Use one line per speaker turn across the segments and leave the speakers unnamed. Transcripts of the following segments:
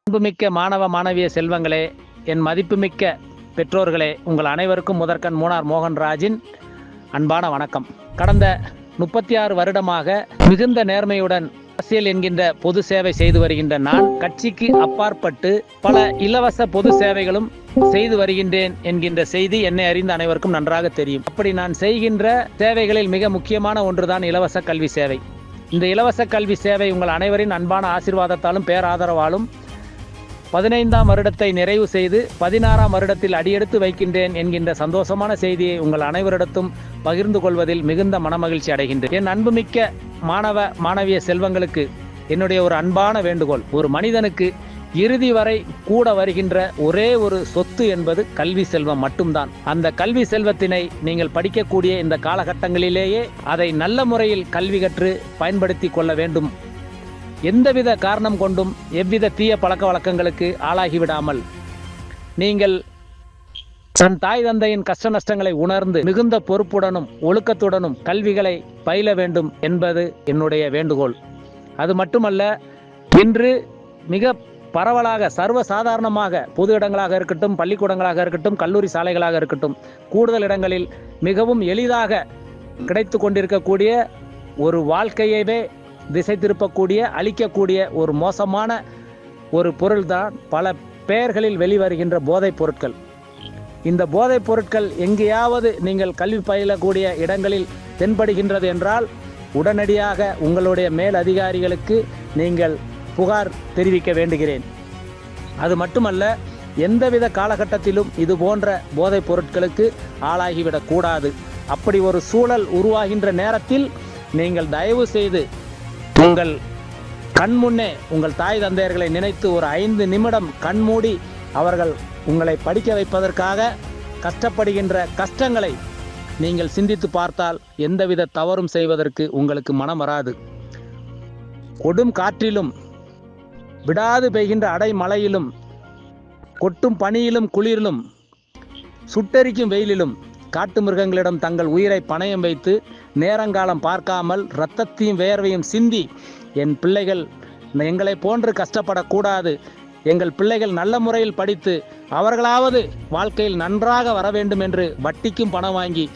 அன்புமிக்க மாணவ மாணவிய செல்வங்களே, என் மதிப்புமிக்க பெற்றோர்களே, உங்கள் அனைவருக்கும் முதற்கண் மூனார் மோகன்ராஜின் அன்பான வணக்கம். கடந்த 36 வருடமாக மிகுந்த நேர்மையுடன் அரசியல் என்கின்ற பொது சேவை செய்து வருகின்ற நான் கட்சிக்கு அப்பாற்பட்டு பல இலவச பொது சேவைகளும் செய்து வருகின்றேன் என்கின்ற செய்தி என்னை அறிந்த அனைவருக்கும் நன்றாக தெரியும். அப்படி நான் செய்கின்ற சேவைகளில் மிக முக்கியமான ஒன்றுதான் இலவச கல்வி சேவை. இந்த இலவச கல்வி சேவை உங்கள் அனைவரின் அன்பான ஆசீர்வாதத்தாலும் பேராதரவாலும் 15ஆம் வருடத்தை நிறைவு செய்து 16ஆம் வருடத்தில் அடியெடுத்து வைக்கின்றேன் என்கின்ற சந்தோஷமான செய்தியை உங்கள் அனைவரிடத்தும் பகிர்ந்து கொள்வதில் மிகுந்த மனமகிழ்ச்சி அடைகின்றேன். என் அன்புமிக்க மாணவ மாணவிய செல்வங்களுக்கு என்னுடைய ஒரு அன்பான வேண்டுகோள், ஒரு மனிதனுக்கு இறுதி வரை கூட வருகின்ற ஒரே ஒரு சொத்து என்பது கல்வி செல்வம் மட்டும்தான். அந்த கல்வி செல்வத்தினை நீங்கள் படிக்கக்கூடிய இந்த காலகட்டங்களிலேயே அதை நல்ல முறையில் கல்வி கற்று பயன்படுத்தி கொள்ள வேண்டும். எந்தவித காரணம் கொண்டும் எவ்வித தீய பழக்க வழக்கங்களுக்கு ஆளாகிவிடாமல் நீங்கள் தன் தாய் தந்தையின் கஷ்ட நஷ்டங்களை உணர்ந்து மிகுந்த பொறுப்புடனும் ஒழுக்கத்துடனும் கல்விகளை பயில வேண்டும் என்பது என்னுடைய வேண்டுகோள். அது மட்டுமல்ல, இன்று மிக பரவலாக சர்வசாதாரணமாக பொது இடங்களாக இருக்கட்டும், பள்ளிக்கூடங்களாக இருக்கட்டும், கல்லூரி சாலைகளாக இருக்கட்டும், கூடுதல் இடங்களில் மிகவும் எளிதாக கிடைத்து கொண்டிருக்கக்கூடிய ஒரு வாழ்க்கையவே திசை திருப்பக்கூடிய அழிக்கக்கூடிய ஒரு மோசமான ஒரு பொருள்தான் பல பெயர்களில் வெளிவருகின்ற போதைப் பொருட்கள். இந்த போதைப் பொருட்கள் எங்கேயாவது நீங்கள் கல்வி பயிலக்கூடிய இடங்களில் தென்படுகின்றது என்றால் உடனடியாக உங்களுடைய மேல் அதிகாரிகளுக்கு நீங்கள் புகார் தெரிவிக்க வேண்டுகிறேன். அது மட்டுமல்ல, எந்தவித காலகட்டத்திலும் இது போன்ற போதைப் பொருட்களுக்கு ஆளாகிவிடக்கூடாது. அப்படி ஒரு சூழல் உருவாகின்ற நேரத்தில் நீங்கள் தயவு செய்து உங்கள் கண்முன்னே உங்கள் தாய் தந்தையர்களை நினைத்து ஒரு 5 நிமிடம் கண்மூடி அவர்கள் உங்களை படிக்க வைப்பதற்காக கஷ்டப்படுகின்ற கஷ்டங்களை நீங்கள் சிந்தித்து பார்த்தால் எந்தவித தவறும் செய்வதற்கு உங்களுக்கு மனம் வராது. கொடும் காற்றிலும் விடாது பெய்கின்ற அடைமழையிலும் கொட்டும் பனியிலும் குளிரிலும் சுட்டெரிக்கும் வெயிலிலும் காட்டு மிருகங்களிடம் தங்கள் உயிரை பணயம் வைத்து நேரங்காலம் பார்க்காமல் இரத்தத்தையும் வேர்வையும் சிந்தி என் பிள்ளைகள் எங்களை போன்று கஷ்டப்படக்கூடாது, எங்கள் பிள்ளைகள் நல்ல முறையில் படித்து அவர்களாவது வாழ்க்கையில் நன்றாக வர வேண்டும் என்று வட்டிக்கும் பணம் வாங்கி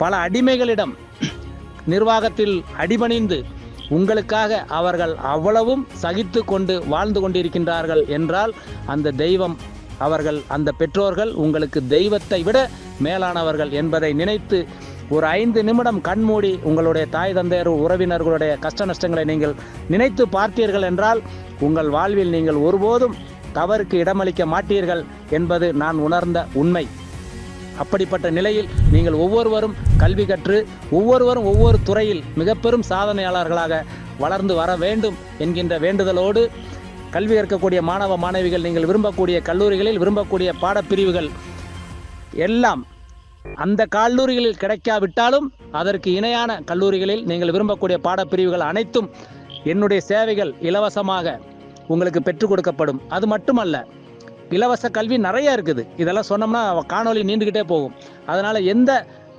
பல அடிமைகளிடம் நிர்வாகத்தில் அடிபணிந்து உங்களுக்காக அவர்கள் அவ்வளவும் சகித்து கொண்டு வாழ்ந்து கொண்டிருக்கின்றார்கள் என்றால் அந்த தெய்வம் அவர்கள், அந்த பெற்றோர்கள் உங்களுக்கு தெய்வத்தை விட மேலானவர்கள் என்பதை நினைத்து ஒரு 5 நிமிடம் கண்மூடி உங்களுடைய தாய் தந்தையர் உறவினர்களுடைய கஷ்ட நஷ்டங்களை நீங்கள் நினைத்து பார்த்தீர்கள் என்றால் உங்கள் வாழ்வில் நீங்கள் ஒருபோதும் தவறுக்கு இடமளிக்க மாட்டீர்கள் என்பது நான் உணர்ந்த உண்மை. அப்படிப்பட்ட நிலையில் நீங்கள் ஒவ்வொருவரும் கல்வி கற்று ஒவ்வொருவரும் ஒவ்வொரு துறையில் மிக பெரும் சாதனையாளர்களாக வளர்ந்து வர வேண்டும் என்கின்ற வேண்டுதலோடு, கல்வி கற்கக்கூடிய மாணவ மாணவிகள் நீங்கள் விரும்பக்கூடிய கல்லூரிகளில் விரும்பக்கூடிய பாடப்பிரிவுகள் எல்லாம் அந்த கல்லூரிகளில் கிடைக்காவிட்டாலும் அதற்கு இணையான கல்லூரிகளில் நீங்கள் விரும்பக்கூடிய பாடப்பிரிவுகள் அனைத்தும் என்னுடைய சேவைகள் இலவசமாக உங்களுக்கு பெற்றுக் கொடுக்கப்படும். அது மட்டுமல்ல, இலவச கல்வி நிறைய இருக்குது. இதெல்லாம் சொன்னோம்னா காணொலி நீண்டுகிட்டே போகும். அதனால் எந்த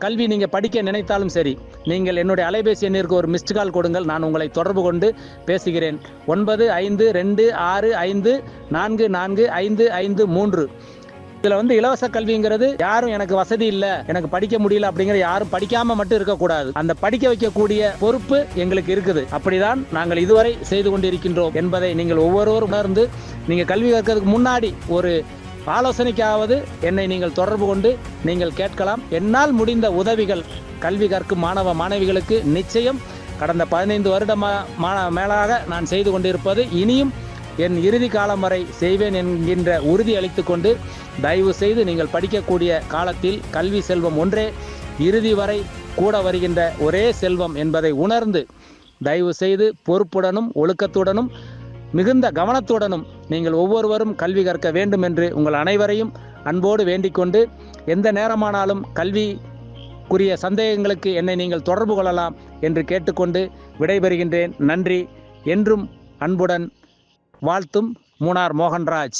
கல்வி நீங்கள் படிக்க நினைத்தாலும் சரி, நீங்கள் என்னுடைய அலைபேசி எண்ணிற்கு ஒரு மிஸ்டு கால் கொடுங்கள். நான் உங்களை தொடர்பு கொண்டு பேசுகிறேன். 9526544553. இதில் இலவச கல்விங்கிறது யாரும் எனக்கு வசதி இல்லை, எனக்கு படிக்க முடியல அப்படிங்கிற யாரும் படிக்காம மட்டும் இருக்கக்கூடாது. அந்த படிக்க வைக்கக்கூடிய பொறுப்பு எங்களுக்கு இருக்குது. அப்படிதான் நாங்கள் இதுவரை செய்து கொண்டிருக்கின்றோம் என்பதை நீங்கள் ஒவ்வொருவரும் உணர்ந்து, நீங்கள் கல்வி கற்கிறதுக்கு முன்னாடி ஒரு ஆலோசனைக்காவது என்னை நீங்கள் தொடர்பு கொண்டு நீங்கள் கேட்கலாம். என்னால் முடிந்த உதவிகள் கல்வி கற்கும் மாணவ மாணவிகளுக்கு நிச்சயம் கடந்த 15 வருடமாக மேலாக நான் செய்து கொண்டிருப்பது இனியும் என் இறுதி காலம் வரை செய்வேன் என்கின்ற உறுதி அளித்து கொண்டு, தயவு செய்து நீங்கள் படிக்கக்கூடிய காலத்தில் கல்வி செல்வம் ஒன்றே இறுதி வரை கூட வருகின்ற ஒரே செல்வம் என்பதை உணர்ந்து தயவு செய்து பொறுப்புடனும் ஒழுக்கத்துடனும் மிகுந்த கவனத்துடனும் நீங்கள் ஒவ்வொருவரும் கல்வி கற்க வேண்டும் என்று உங்கள் அனைவரையும் அன்போடு வேண்டிக் கொண்டு, எந்த நேரமானாலும் கல்விக்குரிய சந்தேகங்களுக்கு என்னை நீங்கள் தொடர்பு கொள்ளலாம் என்று கேட்டுக்கொண்டு விடைபெறுகின்றேன். நன்றி. என்றும் அன்புடன் வாழ்த்தும் மூனார் மோகன்ராஜ்.